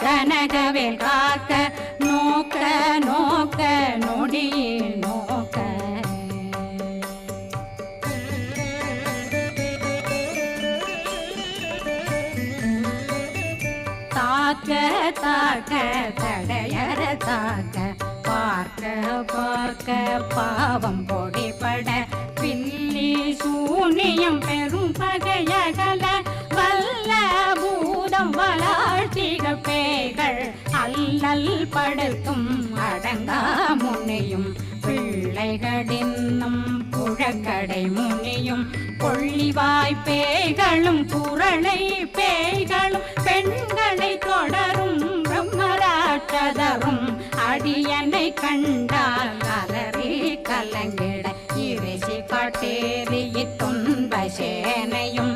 கனகவேல் காக்க நோக்க நோக்க நொடியில் நோக்க தாக்க தாக்க தடையற தாக்க பார்க்க பார்க்க பாவம் பொடிபட பில்லி சூனியம் பெரும் பகையகல வல்ல பூதம் வளாழ்த்திக பேய்கள் அல்லல் படுத்தும் அடங்கா முனையும் பிள்ளைகளின்னும் புழக்கடை முனியும் கொள்ளிவாய் பேய்களும் குரளை பேய்களும் பெண்களை தொடரும் பிரம்மராட்சதரும் அடியனை கண்டால் அலறி கலங்கிட இறைசி காட்டேறி துன்ப சேனையும்